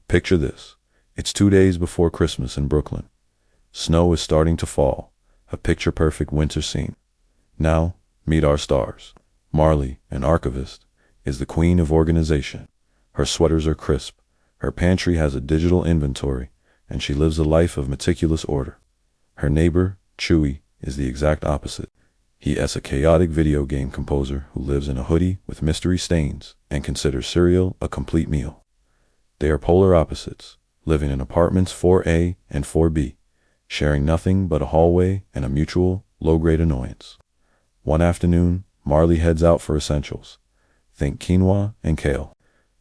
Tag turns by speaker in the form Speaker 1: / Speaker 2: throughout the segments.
Speaker 1: Picture this. It's 2 days before Christmas in Brooklyn. Snow is starting to fall, a picture-perfect winter scene. Now, meet our stars. Marley, an archivist, is the queen of organization. Her sweaters are crisp, her pantry has a digital inventory, and she lives a life of meticulous order. Her neighbor, Chewie, is the exact opposite. He is a chaotic video game composer who lives in a hoodie with mystery stains and considers cereal a complete meal. They are polar opposites, living in apartments 4A and 4B, sharing nothing but a hallway and a mutual, low-grade annoyance. One afternoon, Marley heads out for essentials. Think quinoa and kale.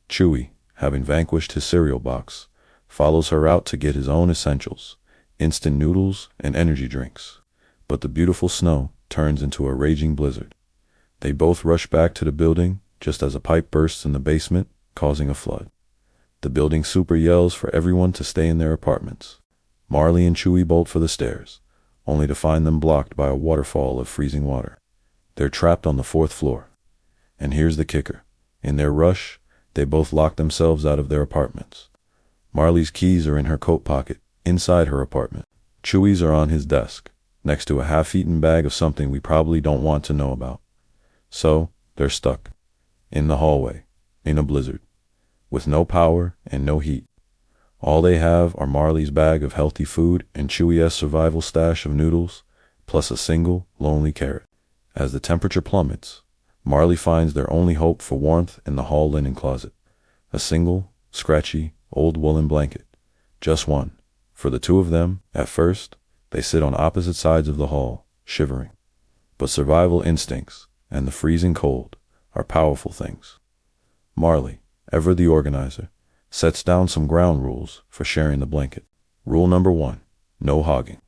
Speaker 1: Chewie, having vanquished his cereal box, follows her out to get his own essentials, instant noodles and energy drinks. But the beautiful snow turns into a raging blizzard. They both rush back to the building just as a pipe bursts in the basement, causing a flood. The building super yells for everyone to stay in their apartments. Marley and Chewie bolt for the stairs, only to find them blocked by a waterfall of freezing water. They're trapped on the 4th floor. And here's the kicker. In their rush, they both lock themselves out of their apartments. Marley's keys are in her coat pocket, inside her apartment. Chewie's are on his desk, next to a half-eaten bag of something we probably don't want to know about. So, they're stuck. In the hallway, in a blizzard, with no power and no heat. All they have are Marley's bag of healthy food and Chewie's survival stash of noodles, plus a single, lonely carrot. As the temperature plummets, Marley finds their only hope for warmth in the hall linen closet. A single, scratchy, old woolen blanket. Just one. For the two of them, at first, they sit on opposite sides of the hall, shivering. But survival instincts and the freezing cold are powerful things. Marley, ever the organizer, sets down some ground rules for sharing the blanket. Rule number 1, no hogging.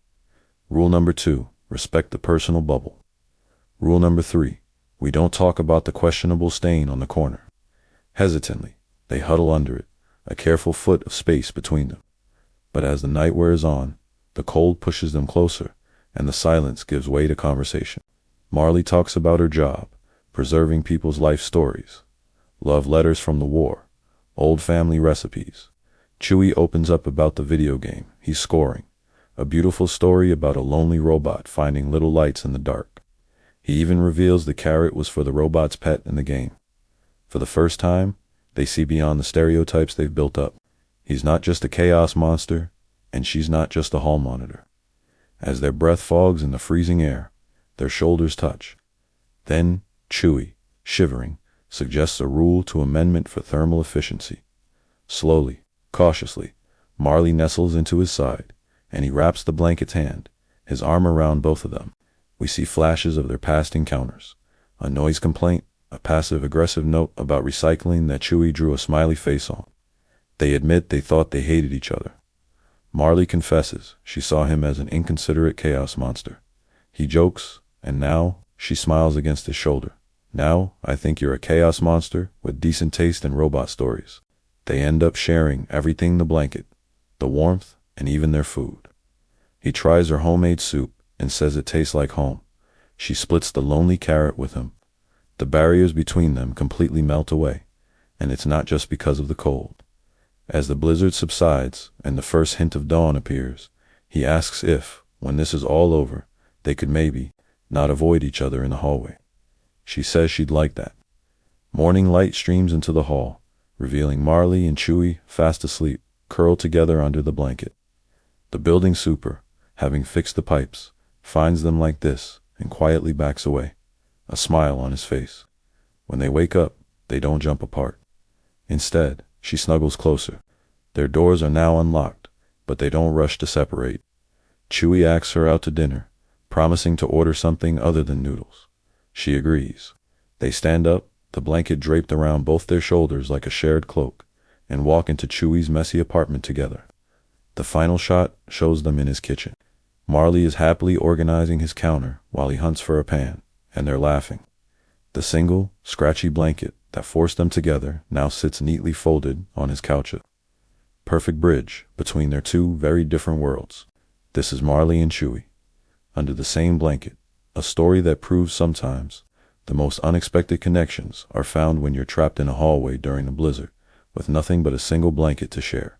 Speaker 1: Rule number 2, respect the personal bubble. Rule number 3, we don't talk about the questionable stain on the corner. Hesitantly, they huddle under it, a careful foot of space between them. But as the night wears on, the cold pushes them closer, and the silence gives way to conversation. Marley talks about her job, preserving people's life stories, love letters from the war, old family recipes. Chewie opens up about the video game he's scoring, a beautiful story about a lonely robot finding little lights in the dark. He even reveals the carrot was for the robot's pet in the game. For the first time, they see beyond the stereotypes they've built up. He's not just a chaos monster, and she's not just a hall monitor. As their breath fogs in the freezing air, their shoulders touch. Then, Chewie, shivering, suggests a rule to amendment for thermal efficiency. Slowly, cautiously, Marley nestles into his side, and he wraps the blanket's hand, his arm around both of them. We see flashes of their past encounters. A noise complaint, a passive-aggressive note about recycling that Chewie drew a smiley face on. They admit they thought they hated each other. Marley confesses she saw him as an inconsiderate chaos monster. He jokes, and now she smiles against his shoulder. Now, I think you're a chaos monster with decent taste in robot stories. They end up sharing everything: the blanket, the warmth, and even their food. He tries her homemade soup and says it tastes like home. She splits the lonely carrot with him. The barriers between them completely melt away, and it's not just because of the cold. As the blizzard subsides and the first hint of dawn appears, he asks if, when this is all over, they could maybe not avoid each other in the hallway. She says she'd like that. Morning light streams into the hall, revealing Marley and Chewie fast asleep, curled together under the blanket. The building super, having fixed the pipes, finds them like this and quietly backs away, a smile on his face. When they wake up, they don't jump apart. Instead, she snuggles closer. Their doors are now unlocked, but they don't rush to separate. Chewie asks her out to dinner, promising to order something other than noodles. She agrees. They stand up, the blanket draped around both their shoulders like a shared cloak, and walk into Chewie's messy apartment together. The final shot shows them in his kitchen. Marley is happily organizing his counter while he hunts for a pan, and they're laughing. The single, scratchy blanket that forced them together now sits neatly folded on his couch. Perfect bridge between their two very different worlds. This is Marley and Chewie, under the same blanket, a story that proves sometimes the most unexpected connections are found when you're trapped in a hallway during a blizzard, with nothing but a single blanket to share.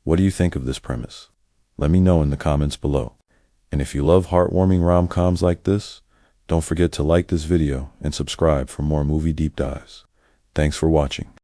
Speaker 1: What do you think of this premise? Let me know in the comments below. And if you love heartwarming rom-coms like this, don't forget to like this video and subscribe for more movie deep dives. Thanks for watching.